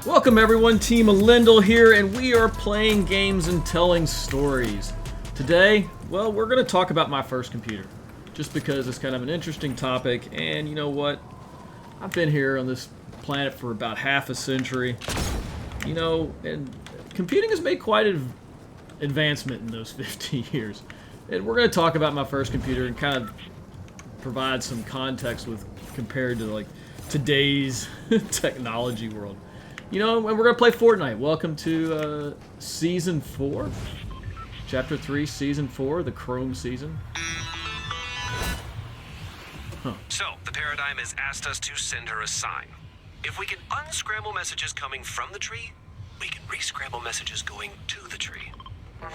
Welcome everyone, Team Lindell here, and we are playing games and telling stories. Today, well, we're going to talk about my first computer, just because it's kind of an interesting topic, and you know what? I've been here on this planet for about half a century, you know, and computing has made quite an advancement in those 50 years. And we're going to talk about my first computer and kind of provide some context with compared to like today's technology world. You know, and we're going to play Fortnite. Welcome to Season 4. Chapter 3, Season 4, the Chrome season. Huh. So, the Paradigm has asked us to send her a sign. If we can unscramble messages coming from the tree, we can re-scramble messages going to the tree.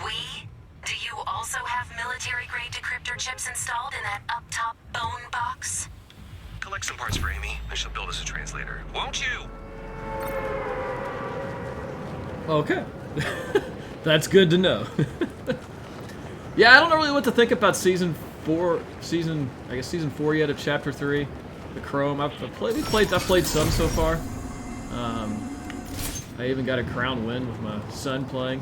We? Do you also have military-grade decryptor chips installed in that up-top bone box? Collect some parts for Amy, and she'll build us a translator. Won't you? Okay. That's good to know. Yeah, I don't know really what to think about Season 4 yet of Chapter 3, the Chrome. I've played some so far. I even got a crown win with my son playing.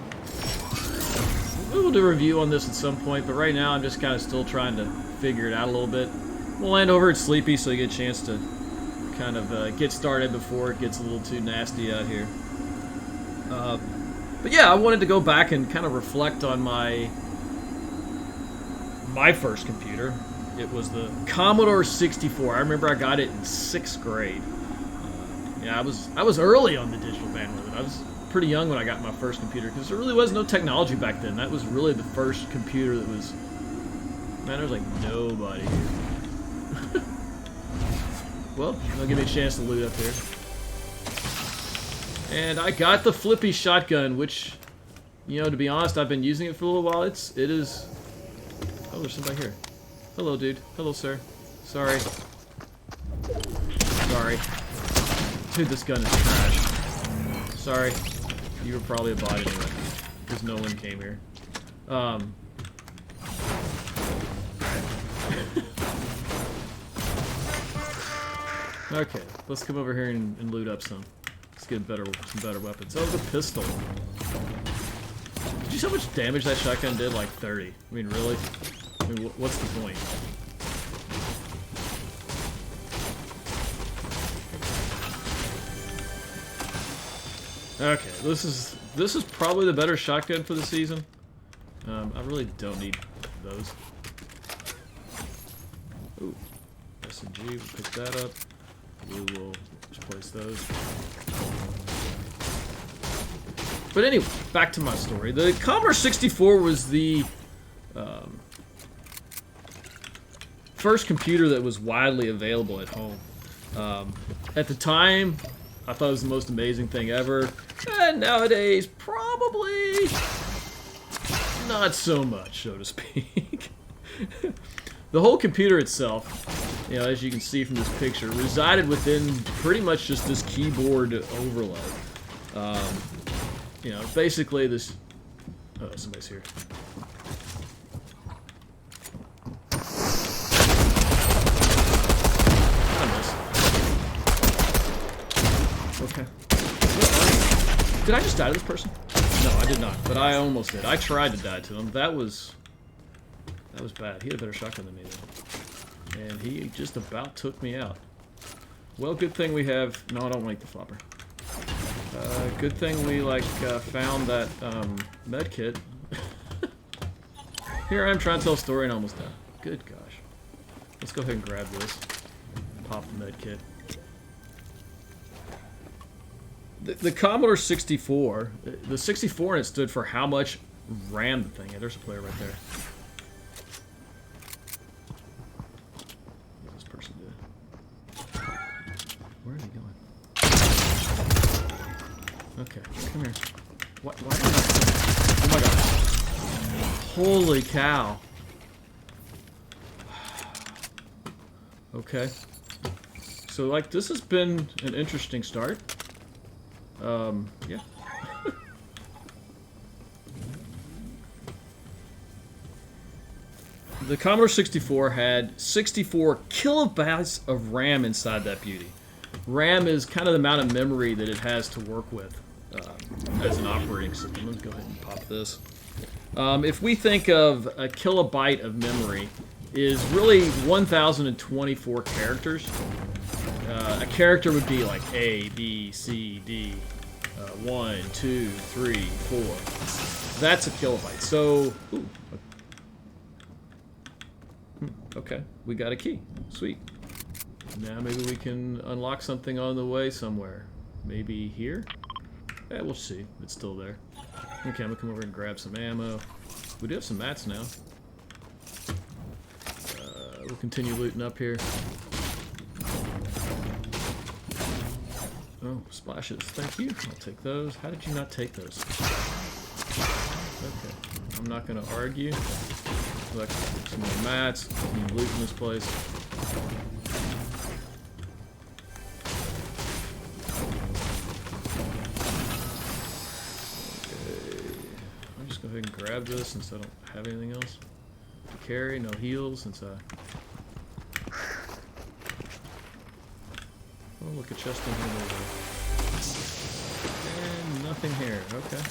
We'll do a review on this at some point, but right now I'm just kind of still trying to figure it out a little bit. We'll land over at Sleepy so you get a chance to kind of get started before it gets a little too nasty out here. But yeah, I wanted to go back and kind of reflect on my first computer. It was the Commodore 64. I remember I got it in 6th grade. Yeah, I was early on the digital bandwidth. I was pretty young when I got my first computer because there really was no technology back then. That was really the first computer that was... Man, there was like nobody here. Well, they'll give me a chance to loot up here. And I got the flippy shotgun, which, you know, to be honest, I've been using it for a little while. It is... Oh, there's somebody here. Hello, dude. Hello, sir. Sorry. Sorry. Dude, this gun is trash. Sorry. You were probably a bot anyway, because no one came here. Okay, let's come over here and loot up some. Let's get some better weapons. Oh, the pistol. Did you see how much damage that shotgun did? Like 30. I mean, really? I mean, what's the point? Okay, this is probably the better shotgun for the season. I really don't need those. Ooh, SMG, we'll pick that up. We will just place those. But anyway, back to my story. The Commodore 64 was the first computer that was widely available at home. At the time, I thought it was the most amazing thing ever. And nowadays, probably not so much, so to speak. The whole computer itself, you know, as you can see from this picture, resided within pretty much just this keyboard overlay. You know, basically this... Oh, somebody's here. I missed. Okay. Did I just die to this person? No, I did not, but I almost did. I tried to die to him. That was bad. He had a better shotgun than me, though. And he just about took me out. Well, good thing we have... No, I don't like the flopper. Good thing we, like, found that, med kit. Here I am trying to tell a story and almost died. Good gosh. Let's go ahead and grab this. Pop the med kit. The Commodore 64, the 64 in it stood for how much RAM the thing had. There's a player right there. What does this person do? Where are they going? Okay, come here. Why oh my god. Holy cow. Okay. So, like, this has been an interesting start. Yeah. The Commodore 64 had 64 kilobytes of RAM inside that beauty, RAM is kind of the amount of memory that it has to work with as an operating system. Let's go ahead and pop this. If we think of a kilobyte of memory is really 1,024 characters. A character would be like A, B, C, D, 1, 2, 3, 4. That's a kilobyte. So, ooh, okay, we got a key. Sweet. Now maybe we can unlock something on the way somewhere. Maybe here? Yeah, we'll see. It's still there. Okay, I'm gonna come over and grab some ammo. We do have some mats now. We'll continue looting up here. Oh, splashes. Thank you. I'll take those. How did you not take those? Okay. I'm not gonna argue. Collect some more mats. Continue looting this place. Go ahead and grab this since I don't have anything else to carry. No heals since I... Oh, look, a chest in here. And nothing here. Okay.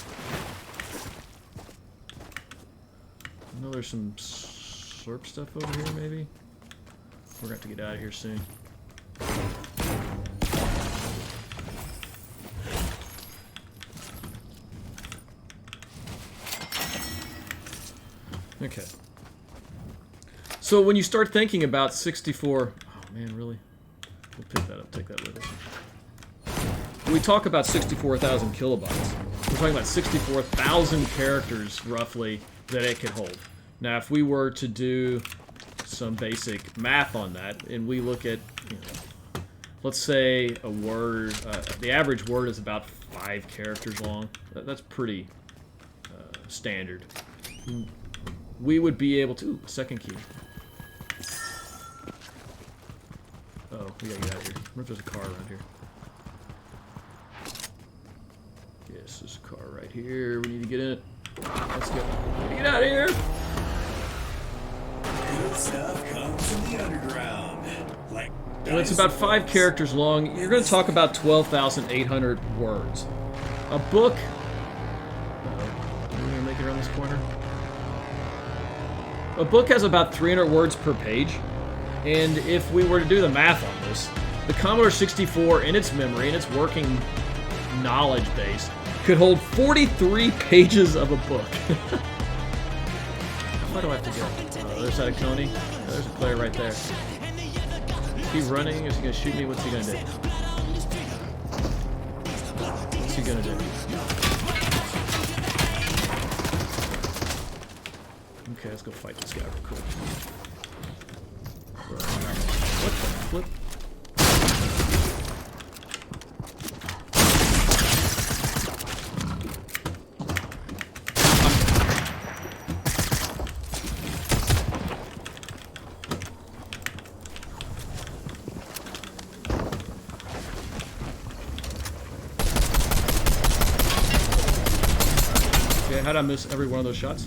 I know there's some slurp stuff over here, maybe? We're going to have to get out of here soon. Okay. So when you start thinking about 64... Oh, man, really? We'll pick that up, take that with us. When we talk about 64,000 kilobytes, we're talking about 64,000 characters, roughly, that it could hold. Now, if we were to do some basic math on that, and we look at, you know, let's say a word, the average word is about 5 characters long. That's pretty standard. We would be able to... Ooh, second key. Oh, we gotta get out of here. I wonder if there's a car around here. Yes, there's a car right here. We need to get in it. Let's go. Get out of here! Good stuff comes from the underground. Like Well, it's about 5 characters long. You're going to talk about 12,800 words. A book... Uh-oh. Are we going to make it around this corner? A book has about 300 words per page, and if we were to do the math on this, the Commodore 64 in its memory, in its working knowledge base, could hold 43 pages of a book. Where do I have to go? Other side of Coney? Oh, there's a player right there. Is he running? Is he going to shoot me? What's he going to do? What's he going to do? Okay, let's go fight this guy real quick. What the flip? Okay, how'd I miss every one of those shots?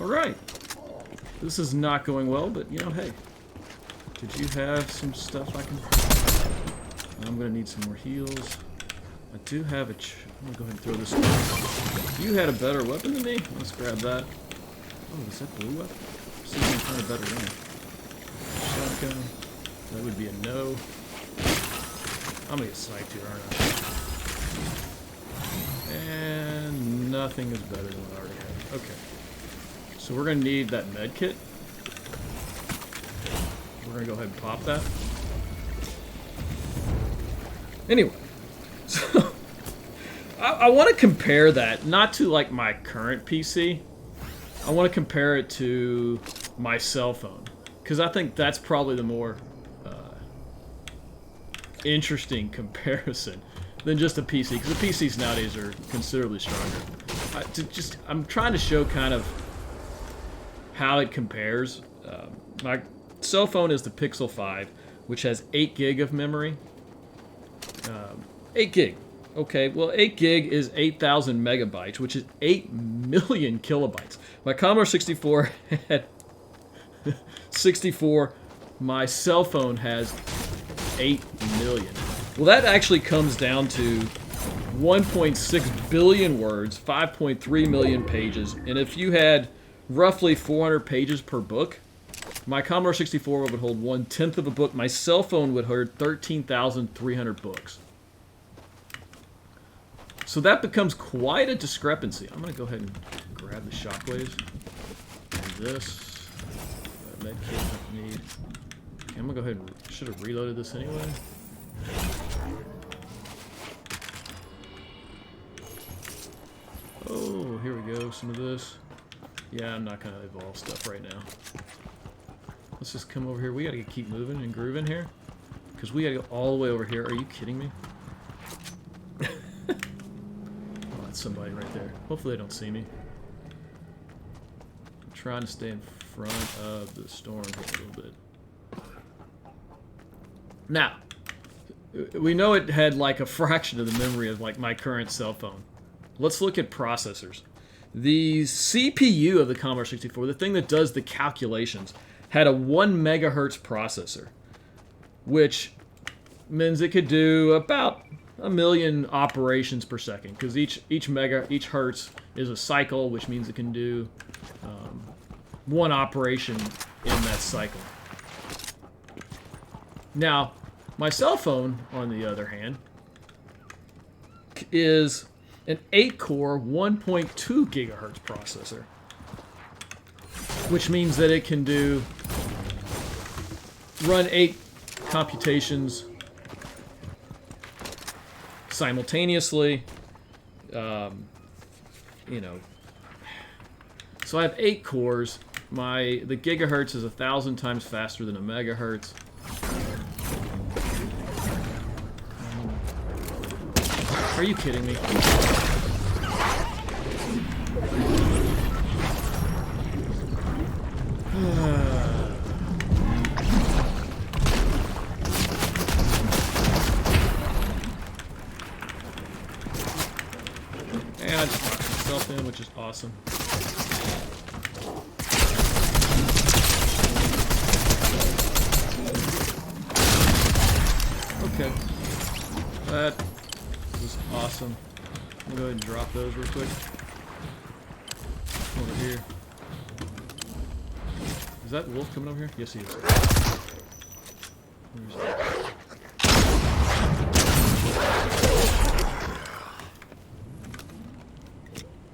Alright. This is not going well, but, you know, hey. Did you have some stuff I can... I'm going to need some more heals. I do have a... I'm going to go ahead and throw this away. You had a better weapon than me? Let's grab that. Oh, is that blue weapon? See some kind of better than shotgun. That would be a no. I'm going to get sniped here, aren't I? And nothing is better than what I already have. Okay. So we're going to need that med kit. We're going to go ahead and pop that. Anyway. So, I want to compare that, not to like my current PC. I want to compare it to my cell phone. Because I think that's probably the more interesting comparison. than just a PC, because the PCs nowadays are considerably stronger. I'm trying to show kind of how it compares. My cell phone is the Pixel 5, which has 8 gig of memory. 8 gig. Okay, well, 8 gig is 8,000 megabytes, which is 8 million kilobytes. My Commodore 64 had 64. My cell phone has 8 million. Well, that actually comes down to 1.6 billion words, 5.3 million pages, and if you had roughly 400 pages per book, my Commodore 64 would hold 1/10 of a book. My cell phone would hold 13,300 books. So that becomes quite a discrepancy. I'm going to go ahead and grab the shockwaves. And this. Med kit I need. Okay, I'm going to go ahead and... Should have reloaded this anyway. Oh, here we go. Some of this. Yeah, I'm not going to evolve stuff right now. Let's just come over here. We got to keep moving and grooving here. Because we got to go all the way over here. Are you kidding me? Somebody right there. Hopefully they don't see me. I'm trying to stay in front of the storm here a little bit. Now, we know it had like a fraction of the memory of like my current cell phone. Let's look at processors. The CPU of the Commodore 64, the thing that does the calculations, had a 1 megahertz processor, which means it could do about 1 million operations per second, because each hertz is a cycle, which means it can do 1 operation in that cycle. Now, my cell phone, on the other hand, is an 8-core, 1.2 gigahertz processor, which means that it can run 8 computations simultaneously. You know, so I have 8 cores. The gigahertz is 1,000 times faster than a megahertz. Are you kidding me? And I just knocked myself in, which is awesome. Okay. That was awesome. I'm gonna go ahead and drop those real quick. Over here. Is that wolf coming over here? Yes, he is.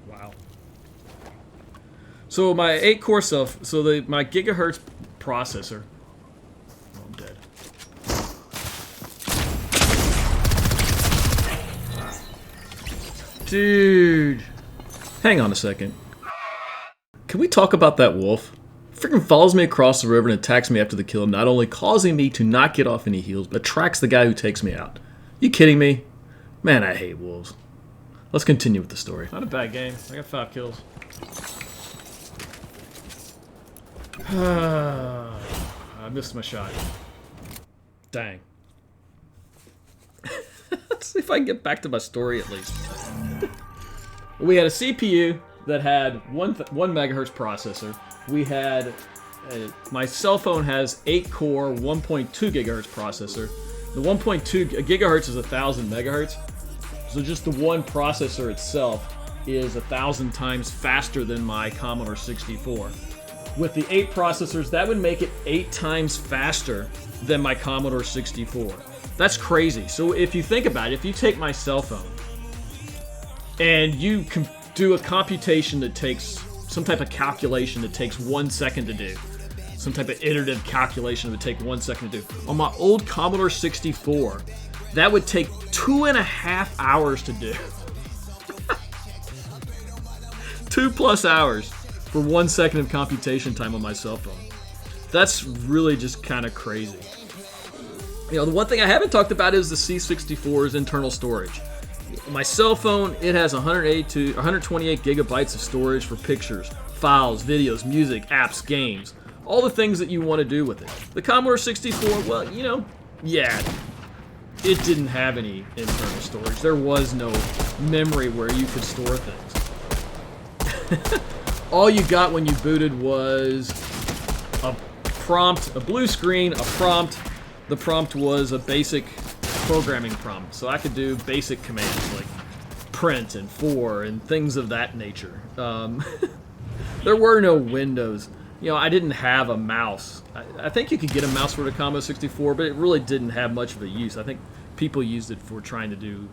Wow. So my 8-core my gigahertz processor. Oh, I'm dead. Dude. Hang on a second. Can we talk about that wolf? Freaking follows me across the river and attacks me after the kill, not only causing me to not get off any heals, but tracks the guy who takes me out. You kidding me? Man, I hate wolves. Let's continue with the story. Not a bad game. I got 5 kills. I missed my shot. Dang. Let's see if I can get back to my story at least. We had a CPU that had 1 megahertz processor. We had my cell phone has 8-core, 1.2 gigahertz processor. The 1.2 gigahertz is 1,000 megahertz. So just the one processor itself is 1,000 times faster than my Commodore 64. With the 8 processors, that would make it 8 times faster than my Commodore 64. That's crazy. So if you think about it, if you take my cell phone and you can do a computation that takes some type of calculation that takes 1 second to do, some type of iterative calculation that would take 1 second to do, on my old Commodore 64, that would take 2.5 hours to do. 2+ hours for 1 second of computation time on my cell phone. That's really just kind of crazy. You know, the one thing I haven't talked about is the C64's internal storage. My cell phone, it has 128 gigabytes of storage for pictures, files, videos, music, apps, games, all the things that you want to do with it. The Commodore 64, well, you know, yeah, it didn't have any internal storage. There was no memory where you could store things. All you got when you booted was a prompt, a blue screen, a prompt. The prompt was a basic programming prompt, so I could do basic commands like print and for and things of that nature. There were no windows. You know, I didn't have a mouse. I think you could get a mouse for the Commodore 64, but it really didn't have much of a use. I think people used it for trying to do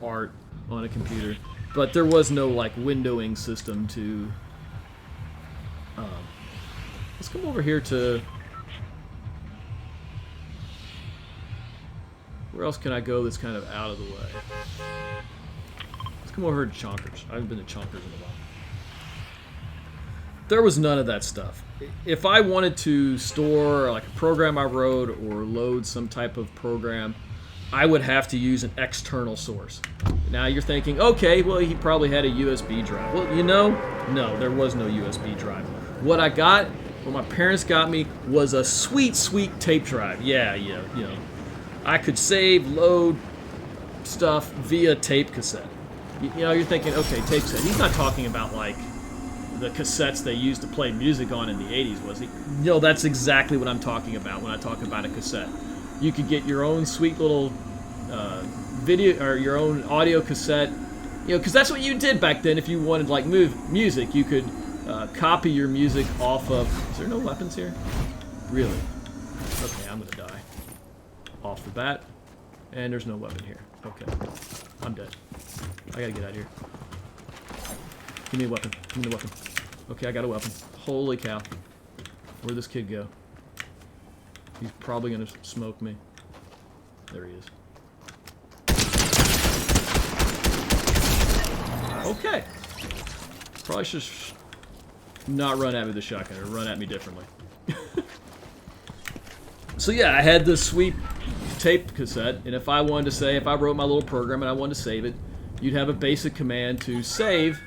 art on a computer, but there was no like windowing system to. Let's come over here to. Where else can I go that's kind of out of the way? Let's come over to Chonkers. I haven't been to Chonkers in a while. There was none of that stuff. If I wanted to store like a program I wrote or load some type of program, I would have to use an external source. Now you're thinking, okay, well he probably had a USB drive. Well, you know, no, there was no USB drive. What I got, what my parents got me, was a sweet, sweet tape drive. Yeah, you know. I could save, load stuff via tape cassette. You know, you're thinking, okay, tape cassette. He's not talking about like the cassettes they used to play music on in the 80s, was he? No, that's exactly what I'm talking about when I talk about a cassette. You could get your own sweet little video or your own audio cassette. You know, because that's what you did back then. If you wanted like music, you could copy your music off of. Is there no weapons here? Really? Okay, I'm gonna die. Off the bat, and there's no weapon here. Okay, I'm dead. I gotta get out of here. Give me a weapon. Give me the weapon. Okay, I got a weapon. Holy cow. Where'd this kid go? He's probably gonna smoke me. There he is. Okay. Probably should not run at me with the shotgun, or run at me differently. So yeah, I had this sweet tape cassette, and if I wanted to say, if I wrote my little program and I wanted to save it, you'd have a basic command to save.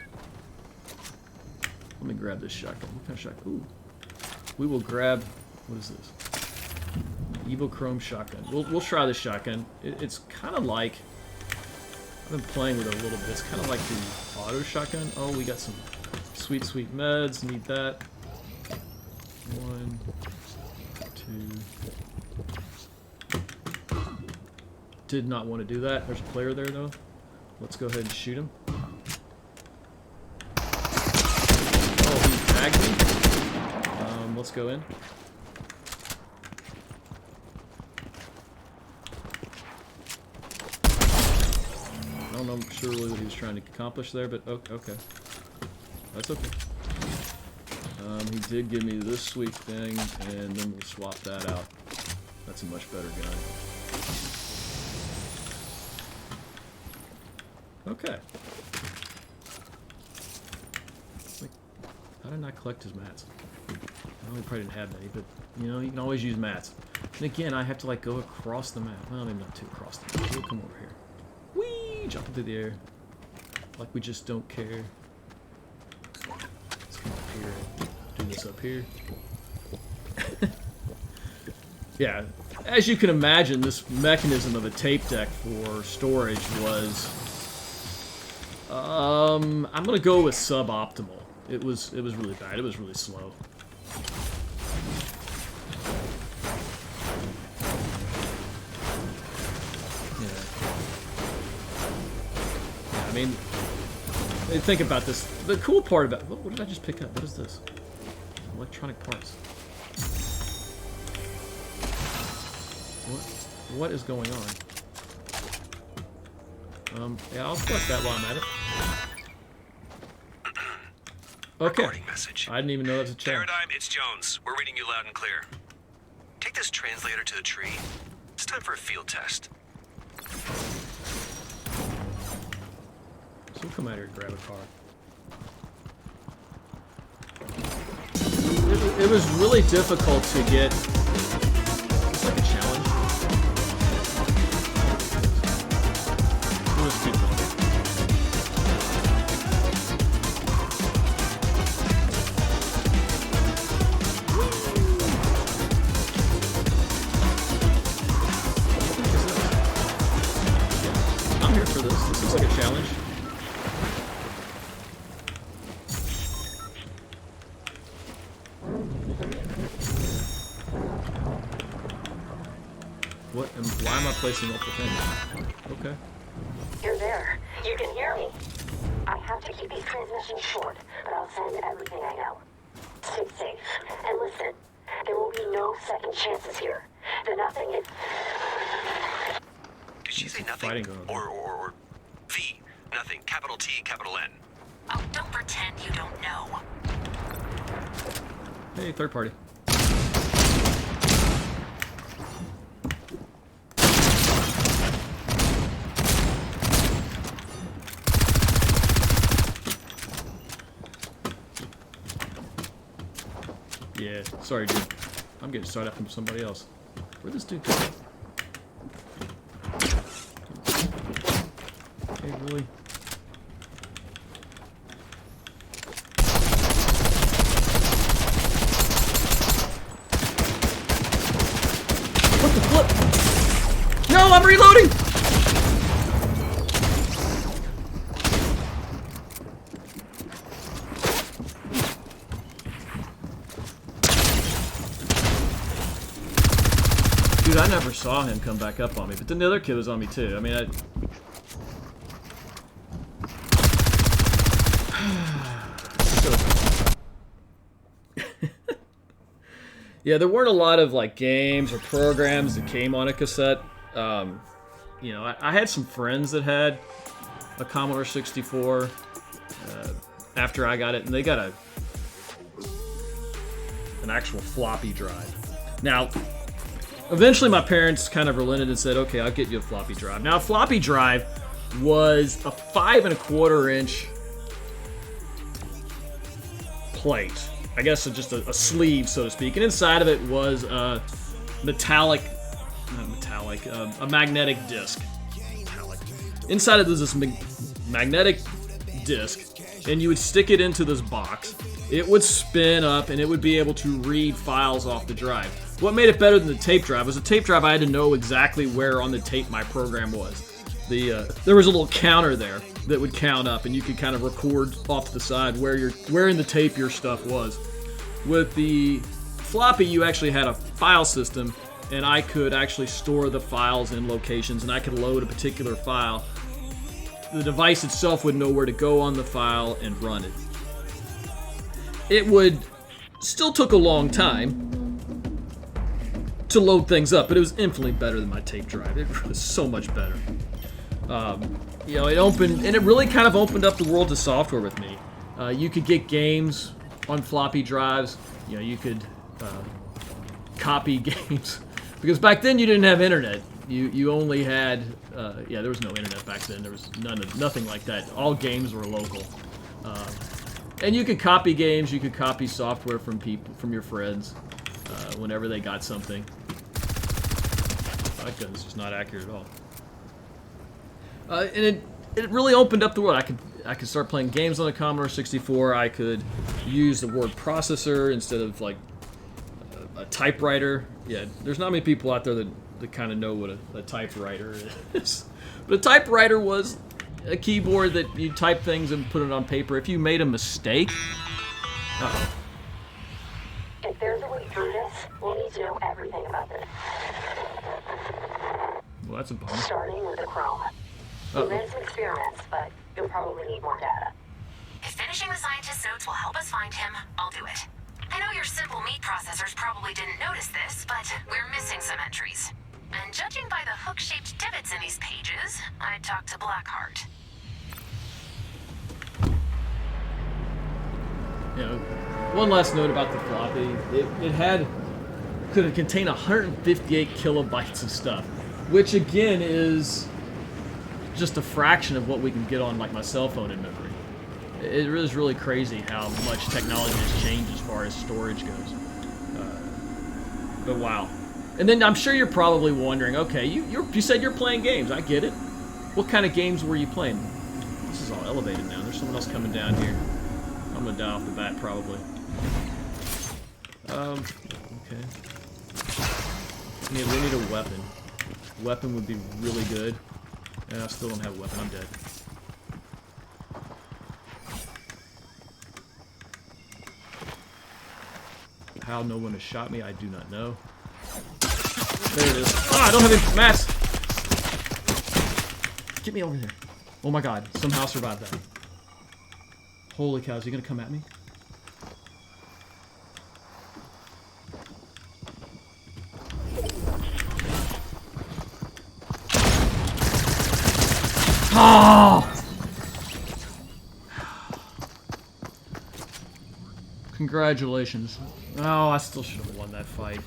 Let me grab this shotgun. What kind of shotgun? Ooh. We will grab, what is this? Evil Chrome shotgun. We'll try this shotgun. It's kind of like, I've been playing with it a little bit. It's kind of like the auto shotgun. Oh, we got some sweet, sweet meds. Need that. 1, 2. Did not want to do that. There's a player there, though. Let's go ahead and shoot him. Oh, he tagged me. Let's go in. I don't know sure really what he was trying to accomplish there, but okay. That's okay. He did give me this sweet thing, and then we'll swap that out. That's a much better gun. Okay. Like, how did I collect his mats? Well, he probably didn't have many, but you know, you can always use mats. And again, I have to like go across the map. Well, maybe not too across the map. We'll come over here. Whee! Jumping through the air. Like we just don't care. Let's come up here and do this up here. Yeah, as you can imagine, this mechanism of a tape deck for storage was I'm gonna go with suboptimal. It was really bad. It was really slow. Yeah. I mean, think about this. The cool part about what did I just pick up? What is this? Electronic parts. What is going on? Yeah, I'll collect that while I'm at it. Okay. Recording message. I didn't even know that was a chat. Paradigm, it's Jones. We're reading you loud and clear. Take this translator to the tree. It's time for a field test. So we'll come out here and grab a car. It was really difficult to get. It's like a challenge. here for this. This looks like a challenge. Why am I placing multiple things? Okay. You're there. You can hear me. I have to keep these transmissions short, but I'll send everything I know. Stay safe. And listen, there will be no second chances here. The nothing is... Did she say nothing? Fighting going on. Or V. Nothing. Capital T, capital N. Oh, don't pretend you don't know. Hey, third party. Yeah, sorry, dude. I'm getting started from somebody else. Where'd this dude go? Hey, really? What the flip? No, I'm reloading! Dude, I never saw him come back up on me, but then the other kid was on me too. I mean, yeah, there weren't a lot of like games or programs that came on a cassette. You know, I had some friends that had a Commodore 64 after I got it, and they got an actual floppy drive. Now, eventually my parents kind of relented and said, okay, I'll get you a floppy drive. Now, a floppy drive was a 5 1/4 inch plate. I guess just a sleeve, so to speak. And inside of it was a a magnetic disc. Inside of it was this magnetic disc, and you would stick it into this box. It would spin up, and it would be able to read files off the drive. What made it better than the tape drive was the tape drive, I had to know exactly where on the tape my program was. There was a little counter there that would count up, and you could kind of record off to the side where in the tape your stuff was. With the floppy, you actually had a file system, and I could actually store the files in locations, and I could load a particular file. The device itself would know where to go on the file and run it. It would still took a long time to load things up, but it was infinitely better than my tape drive. It was so much better. You know, it really kind of opened up the world to software with me. You could get games on floppy drives. You know, you could copy games because back then you didn't have internet. You only had there was no internet back then. There was nothing like that. All games were local, and you could copy games. You could copy software from your friends whenever they got something. That gun's just not accurate at all. And it really opened up the world. I could start playing games on the Commodore 64. I could use the word processor instead of like a typewriter. Yeah, there's not many people out there that kind of know what a typewriter is. But a typewriter was a keyboard that you type things and put it on paper. If you made a mistake, If there's a way through this, we'll need to know everything about this. well, that's a bummer. Starting with the Chrome. We ran some experiments, but you'll probably need more data. If finishing the scientist's notes will help us find him, I'll do it. I know your simple meat processors probably didn't notice this, but we're missing some entries. And judging by the hook-shaped divots in these pages, I'd talk to Blackheart. You know, one last note about the floppy. It could contain 158 kilobytes of stuff, which again is just a fraction of what we can get on like my cell phone in memory. It is really crazy how much technology has changed as far as storage goes. But wow. And then I'm sure you're probably wondering, okay, you said you're playing games. I get it. What kind of games were you playing? This is all elevated now. There's someone else coming down here. I'm gonna die off the bat probably. Okay. We need a weapon. Weapon would be really good. Yeah, I still don't have a weapon. I'm dead. How no one has shot me, I do not know. There it is. Ah, I don't have any mats! Get me over there. Oh my god, somehow survived that. Holy cow, is he gonna come at me? Oh! Congratulations. Oh, I still should have won that fight.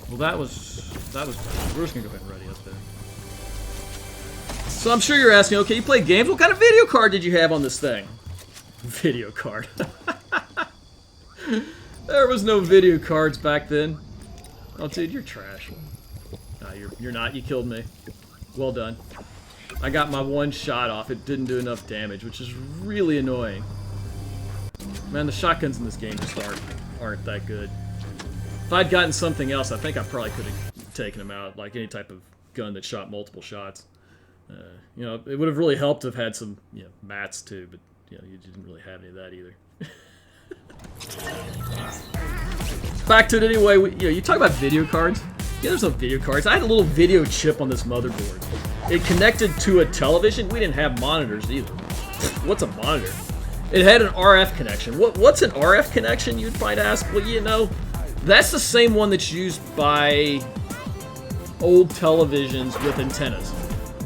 Well, that was bad. We're just gonna go ahead and ready up there. So I'm sure you're asking, okay, you play games? What kind of video card did you have on this thing? Video card. There was no video cards back then. Oh, dude, you're trash. No, you're not. You killed me. Well done. I got my one shot off. It didn't do enough damage, which is really annoying. Man, the shotguns in this game just aren't that good. If I'd gotten something else, I think I probably could have taken him out, like any type of gun that shot multiple shots. You know, it would have really helped to have had some, you know, mats too, but you know, you didn't really have any of that either. Back to it anyway. You talk about video cards. Yeah, there's no video cards. I had a little video chip on this motherboard. It connected to a television. We didn't have monitors either. What's a monitor? It had an RF connection. What's an RF connection, you'd might ask? Well, you know, that's the same one that's used by old televisions with antennas.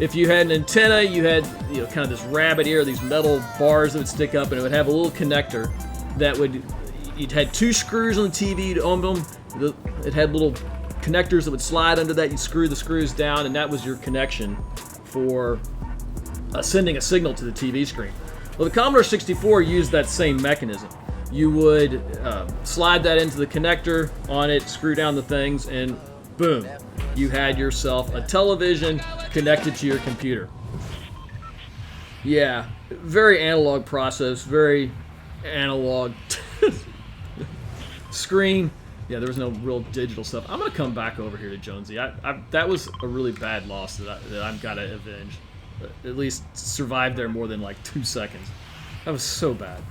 If you had an antenna, you had, you know, kind of this rabbit ear, these metal bars that would stick up, and it would have a little connector that would, you'd had two screws on the TV, you'd own them. It had little connectors that would slide under that. You'd screw the screws down, and that was your connection for sending a signal to the TV screen. Well, the Commodore 64 used that same mechanism. You would slide that into the connector on it, screw down the things, and boom, you had yourself a television connected to your computer. Yeah, very analog process, very analog screen. Yeah, there was no real digital stuff. I'm gonna come back over here to Jonesy. That was a really bad loss that I've got to avenge. At least survived there more than like 2 seconds. That was so bad.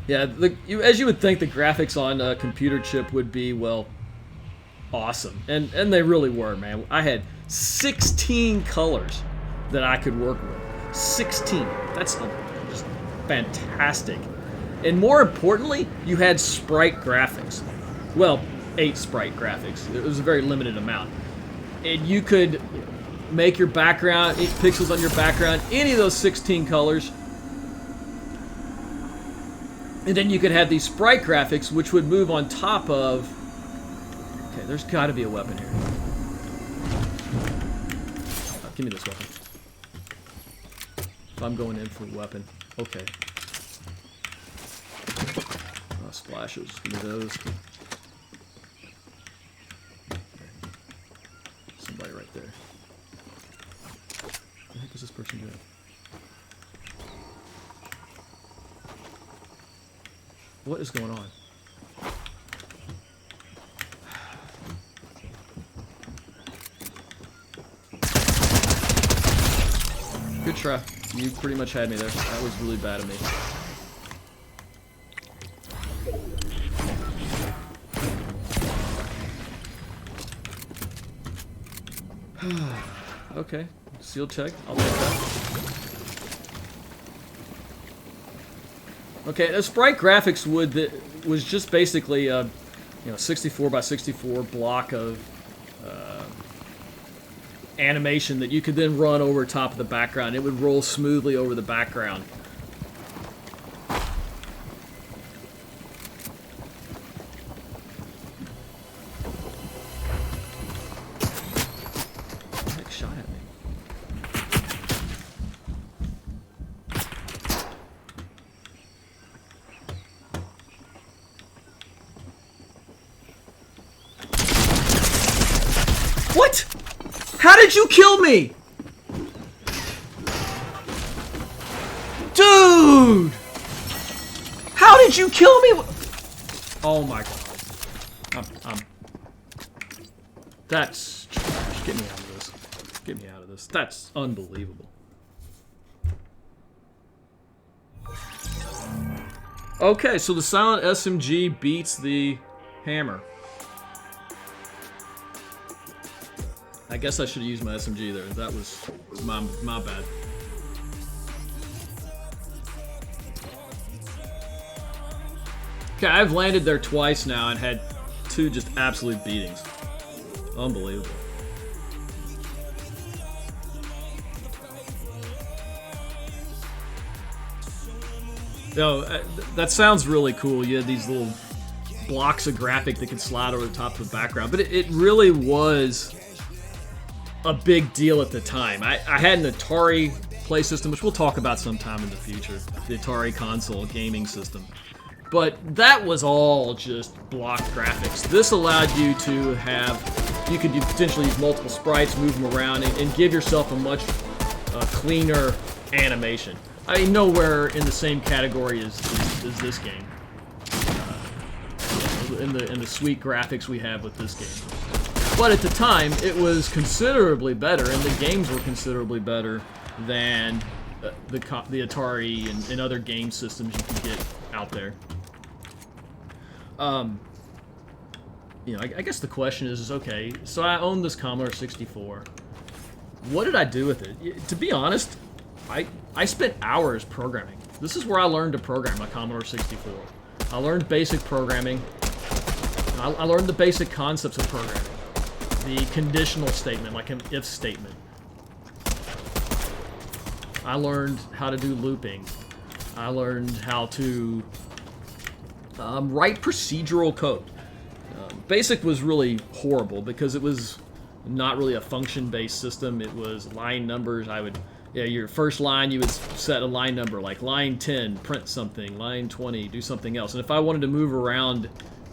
Yeah, as you would think, the graphics on a computer chip would be, well, awesome, and they really were, man. I had 16 colors that I could work with. 16. That's just fantastic. And more importantly, you had sprite graphics. Well, 8 sprite graphics. It was a very limited amount. And you could make your background, 8 pixels on your background, any of those 16 colors. And then you could have these sprite graphics, which would move on top of... Okay, there's got to be a weapon here. Oh, give me this weapon. If I'm going in for a weapon. Okay. Oh, splashes. Give me those. Somebody right there. What the heck is this person doing? What is going on? Good try. You pretty much had me there. That was really bad of me. Okay. Seal check. I'll take that. Okay, the sprite graphics was just basically a 64 by 64 block of animation that you could then run over top of the background. It would roll smoothly over the background. What the heck shot at me? What? How did you kill me? Dude! How did you kill me? Oh my god. That's trash. Get me out of this. Get me out. this. That's unbelievable. Okay, so the silent SMG beats the hammer. I guess I should have used my SMG there. That was my bad. Okay, I've landed there twice now and had 2 just absolute beatings. Unbelievable. Yo, that sounds really cool. You had these little blocks of graphic that could slide over the top of the background, but it really was a big deal at the time. I had an Atari play system, which we'll talk about sometime in the future, the Atari console gaming system. But that was all just block graphics. This allowed you to have, you could potentially use multiple sprites, move them around, and give yourself a much cleaner animation. I mean, nowhere in the same category as this game. In the sweet graphics we have with this game. But at the time, it was considerably better, and the games were considerably better than the Atari and other game systems you could get out there. You know, I guess the question is okay, so I own this Commodore 64. What did I do with it? To be honest, I spent hours programming. This is where I learned to program my Commodore 64. I learned basic programming. I learned the basic concepts of programming. The conditional statement, like an if statement. I learned how to do looping. I learned how to write procedural code. Basic was really horrible because it was not really a function-based system. It was line numbers. Your first line, you would set a line number, like line 10, print something, line 20, do something else. And if I wanted to move around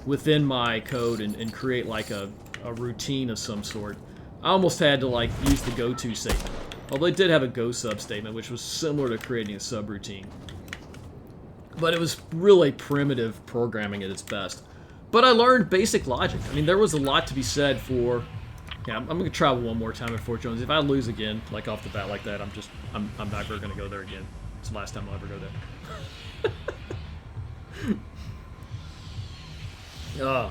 within my code and create like a routine of some sort, I almost had to like use the go-to statement. Although it did have a go sub statement, which was similar to creating a subroutine. But it was really primitive programming at its best. But I learned basic logic. I mean, there was a lot to be said for... Yeah, I'm going to try one more time at Fort Jones. If I lose again, like off the bat like that, I'm never going to go there again. It's the last time I'll ever go there.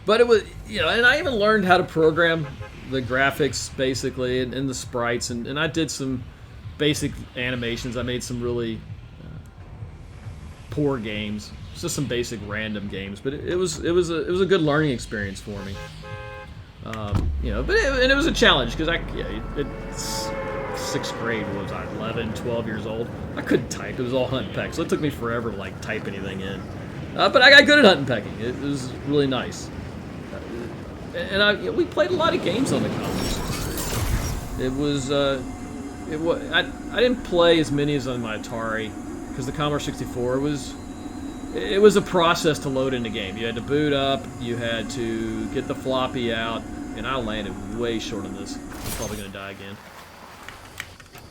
But it was, you know, and I even learned how to program the graphics, basically, and the sprites, and I did some basic animations. I made some really poor games, just some basic random games, but it was a good learning experience for me. You know, but it was a challenge because it's 6th grade, what was I, 11, 12 years old. I couldn't type. It was all hunt and peck, so it took me forever to like type anything in. But I got good at hunt and pecking. It was really nice. And we played a lot of games on the Commodore. I didn't play as many as on my Atari because the Commodore 64 it was a process to load in the game. You had to boot up, you had to get the floppy out, and I landed way short on this. I'm probably going to die again.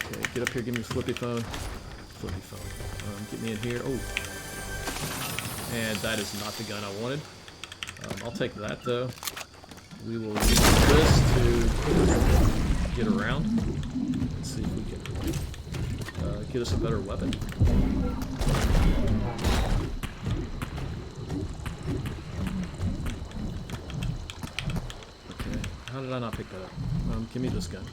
Okay, get up here, give me the flippy phone. Flippy phone. Get me in here. Oh. And that is not the gun I wanted. I'll take that, though. We will use this to get around. Let's see if we can get us a better weapon. How did I not pick that up? Give me this gun.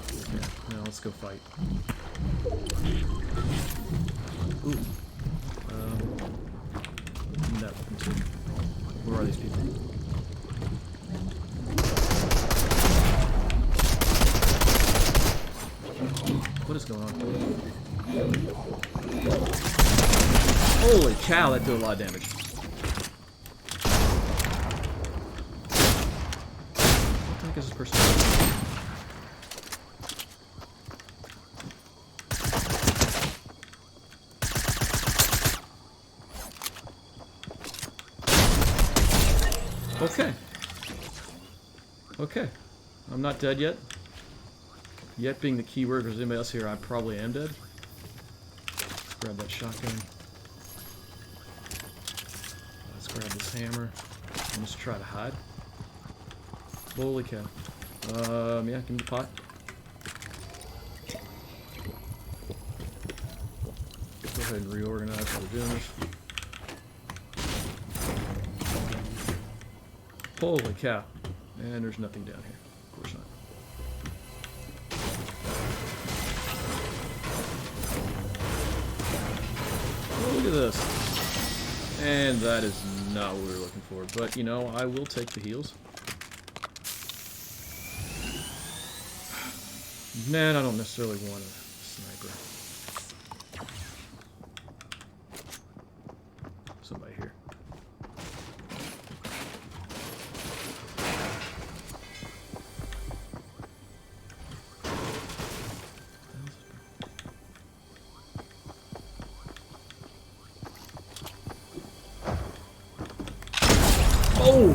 Okay, now let's go fight. Ooh. That weapon too. Where are these people? What is going on? Holy cow, that did a lot of damage. This person. Okay. Okay. I'm not dead yet. Yet being the key word. If there's anybody else here, I probably am dead. Let's grab that shotgun. Let's grab this hammer. And just try to hide. Holy cow. Yeah, give me the pot. Go ahead and reorganize while we're doing this. Holy cow. And there's nothing down here. Of course not. Oh, look at this. And that is not what we were looking for. But, you know, I will take the heals. Man, I don't necessarily want a sniper. Somebody here. Oh!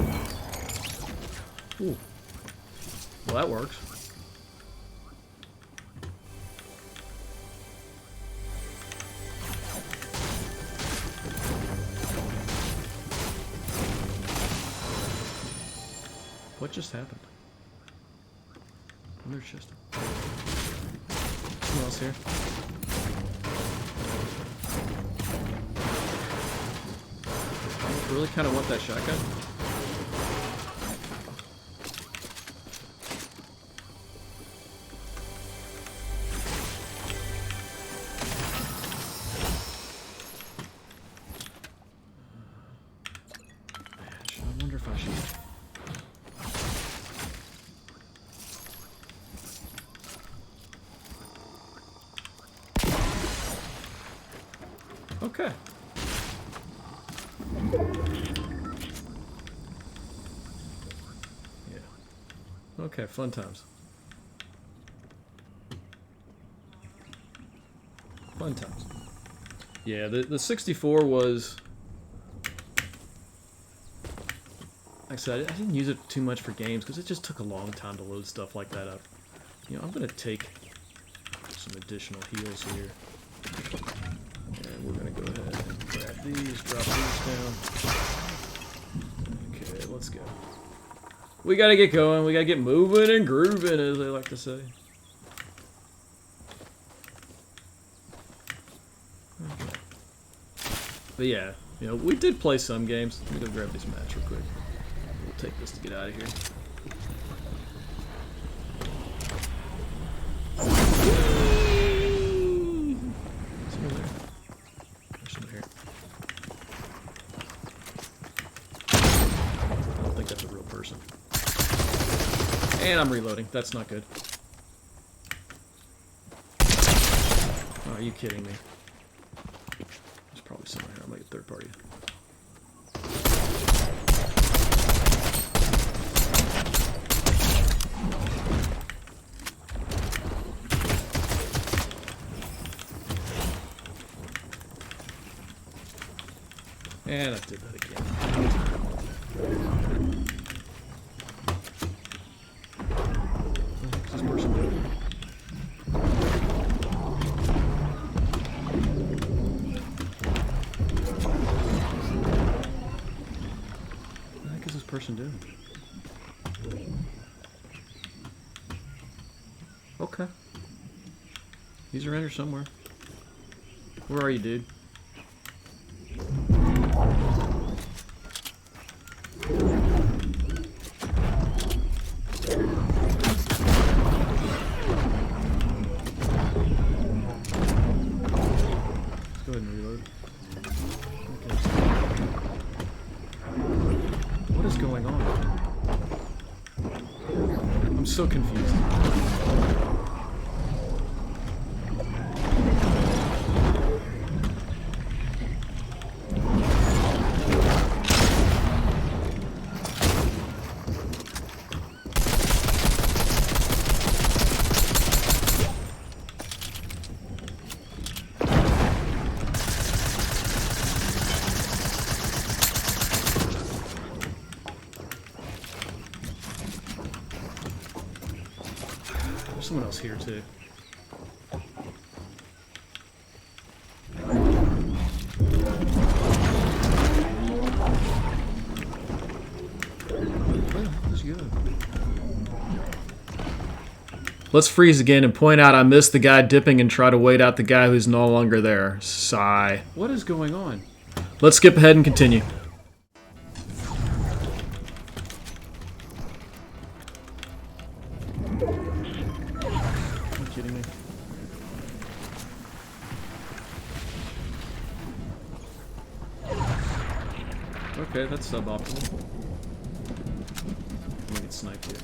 Ooh. Well, that works. What just happened? Oh, there's just someone else here. I really kind of want that shotgun. I wonder if I should. Okay. Yeah. Okay, fun times. Fun times. Yeah, the 64 was... Like I said, I didn't use it too much for games because it just took a long time to load stuff like that up. You know, I'm going to take some additional heals here. And we're going to go ahead and grab these, drop these down. Okay, let's go. We got to get going. We got to get moving and grooving, as they like to say. Okay. But yeah, you know, we did play some games. Let me go grab these mats real quick. We'll take this to get out of here. And I'm reloading. That's not good. Oh, are you kidding me? There's probably someone here. I'm like a third party. And I did that again. What's this person doing? What the heck is this person doing? Okay. He's around here somewhere. Where are you, dude? Go ahead and reload. Okay. What is going on? I'm so confused. There's someone else here too. Where the hell is he going? Let's freeze again and point out I missed the guy dipping and try to wait out the guy who's no longer there. Sigh. What is going on? Let's skip ahead and continue. Are you kidding me? Okay, that's suboptimal. I'm gonna get sniped here.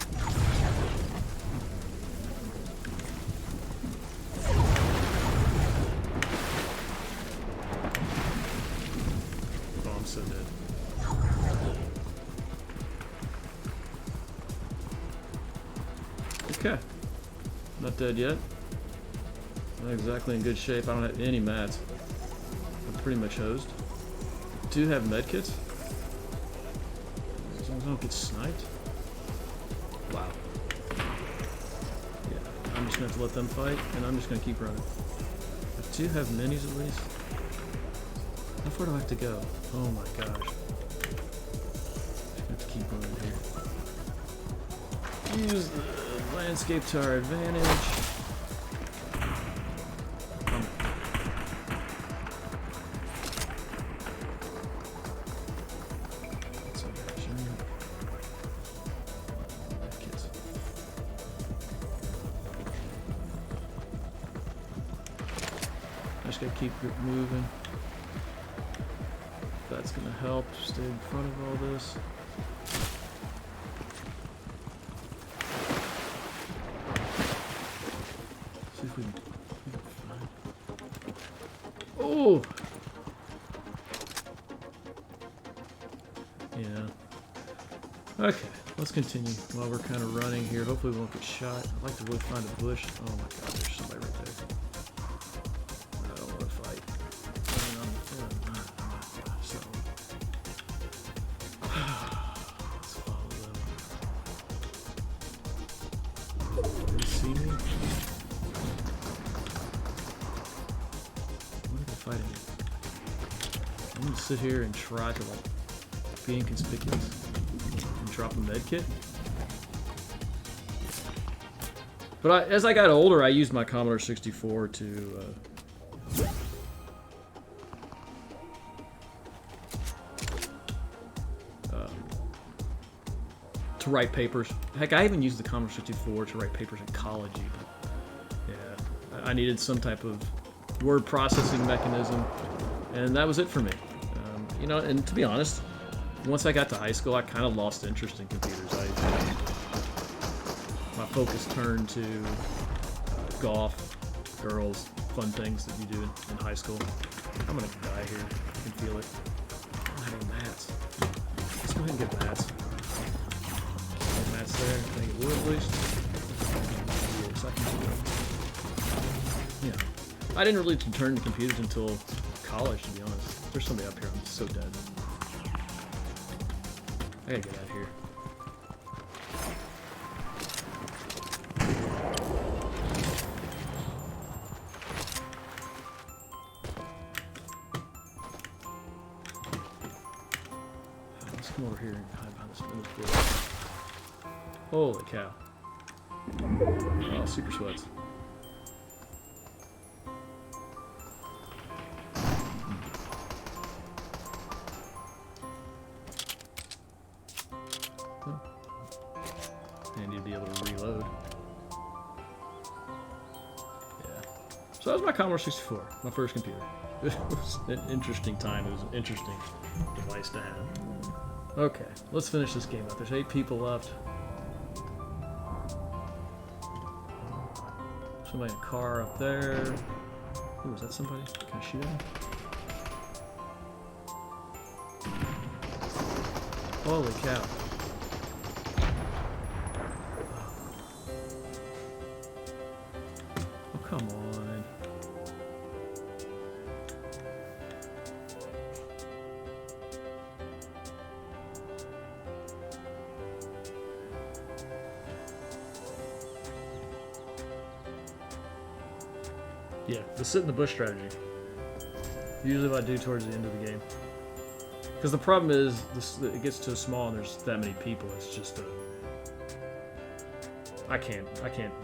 Oh, I'm so dead. Okay. Not dead yet. Not exactly in good shape. I don't have any mats. I'm pretty much hosed. Do have medkits? As long as I don't get sniped? Wow. Yeah, I'm just gonna have to let them fight, and I'm just gonna keep running. I do have minis at least. How far do I have to go? Oh my gosh. Just have to keep running here. Use the landscape to our advantage. I just gotta keep it moving. That's gonna help stay in front of all this. See if we can find. Oh! Yeah. Okay, let's continue while we're kind of running here. Hopefully we won't get shot. I'd like to really find a bush. Oh my god, there's somebody right there. I don't want to fight. So, let's follow them. Can they see me? What are they fighting? I'm gonna sit here and try to like be inconspicuous and drop a med kit. But as I got older, I used my Commodore 64 to write papers. Heck, I even used the Commodore 64 to write papers in college even. Yeah, I needed some type of word processing mechanism, and that was it for me. You know, and to be honest, once I got to high school, I kind of lost interest in computers. My focus turned to golf, girls, fun things that you do in high school. I'm gonna die here. I can feel it. I don't have any mats. Let's go ahead and get mats. Mats there. Can I get wood at least? Yes, I can do that. Yeah. I didn't really turn to computers until college, to be honest. There's somebody up here. I'm so dead. I gotta get out of here. Let's come over here and hide behind this bush. Holy cow. Oh, super sweats. Handy to be able to reload. Yeah. So that was my Commodore 64, my first computer. It was an interesting time. It was an interesting device to have. Okay, let's finish this game up. There's 8 people left. Somebody in a car up there. Ooh, is that somebody? Can I shoot him? Holy cow. Oh, come on. Yeah, the sit in the bush strategy. Usually what I do towards the end of the game. Because the problem is, it gets too small and there's that many people. It's just I can't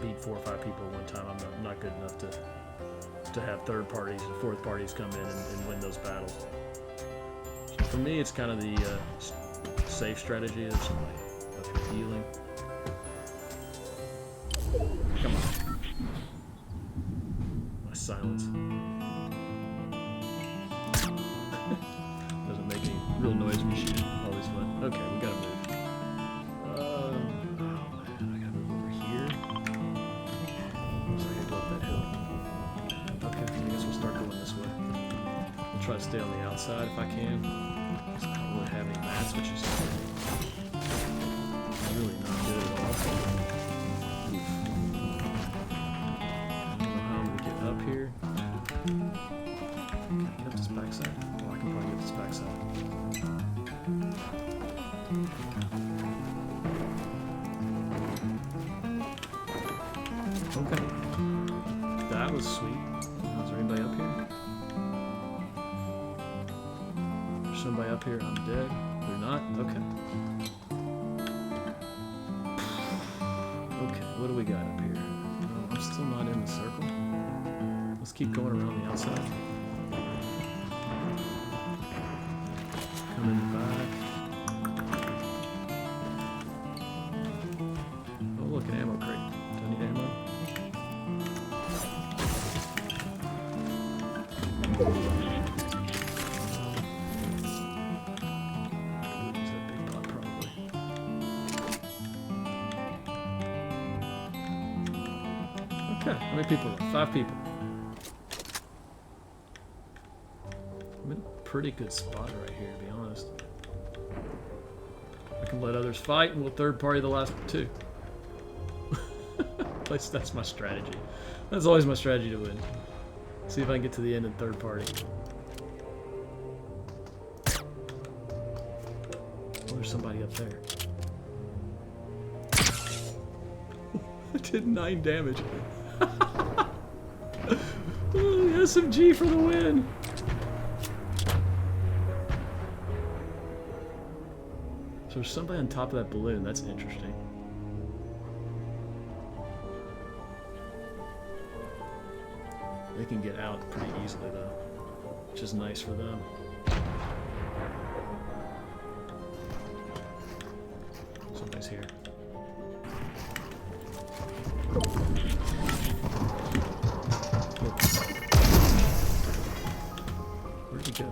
beat 4 or 5 people at one time. I'm not good enough to have third parties and fourth parties come in and win those battles. So for me, it's kind of the safe strategy of somebody up here healing. Come on. My silence. Doesn't make any real noise when you shoot it. Always fun. Okay, we gotta move. Oh man, I gotta move over here. So I gotta go up that hill. Okay, I guess we'll start going this way. I'll try to stay on the outside if I can. I don't really have any mats, which is really not good at all. I don't know how I'm gonna get up here. Can I get up this backside? Well, I can probably get this backside. Okay. That was sweet. Is there anybody up here? There's somebody up here. I'm dead. They're not? Okay. Okay, what do we got up here? Oh, I'm still not in the circle. Let's keep going around the outside. Come in the back. Oh, look, an ammo crate. Do I need ammo? I could use that big pot, probably. Okay, how many people left? 5 people. I'm in a pretty good spot right here, to be honest. I can let others fight, and we'll third party the last 2. At least that's my strategy. That's always my strategy to win. See if I can get to the end and third party. Oh, there's somebody up there. I did 9 damage. Oh, the SMG for the win. So there's somebody on top of that balloon. That's interesting. They can get out pretty easily though, which is nice for them. Somebody's here. Where'd he go?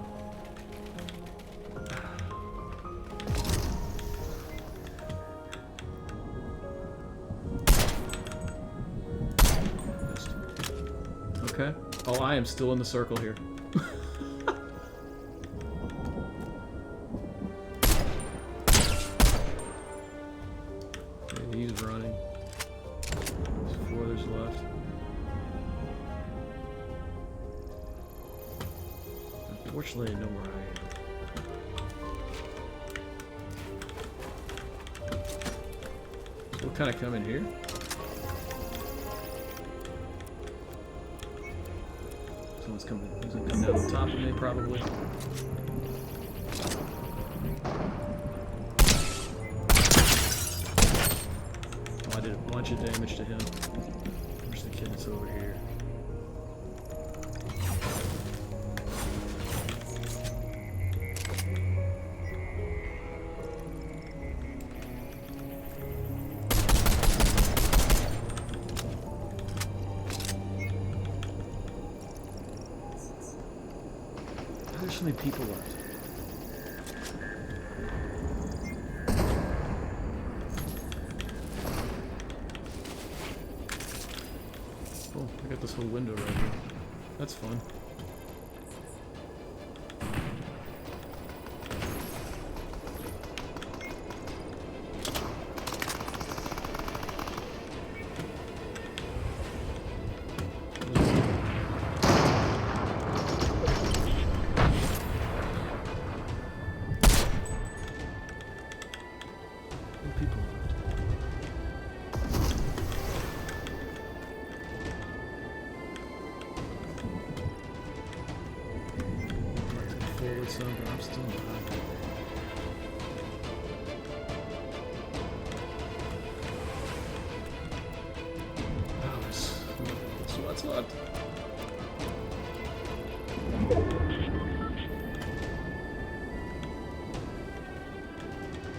Okay. Oh, I am still in the circle here. Okay, he's running. There's 4 there's left. Unfortunately, I know where I am. So we'll kind of come in here. Someone's coming. He's gonna come down on top of me, probably. Oh, I did a bunch of damage to him. Where's the kid that's over here? There's so many people left. Oh, I got this whole window right here. That's fun. Some, but I'm still not. What's left?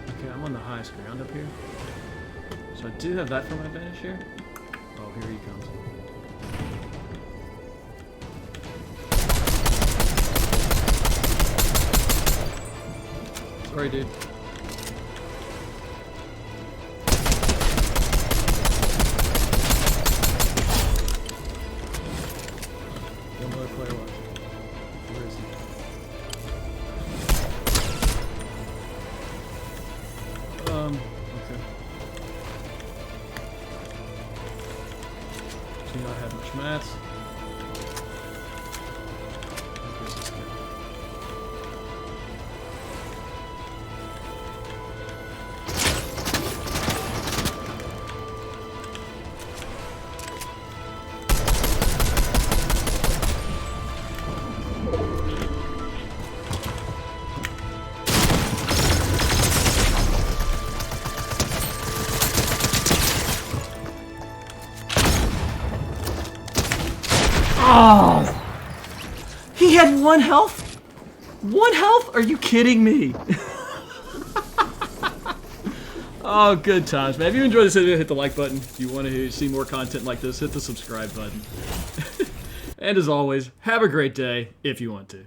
Okay, I'm on the highest ground up here. So I do have that for my advantage here. Oh, here he comes. Sorry, dude. One more player left. Where is he? Okay. Do not have much mats. Where's this guy? Oh! He had 1 health? 1 health? Are you kidding me? Oh, good times, man. If you enjoyed this video, hit the like button. If you want to see more content like this, hit the subscribe button. And as always, have a great day if you want to.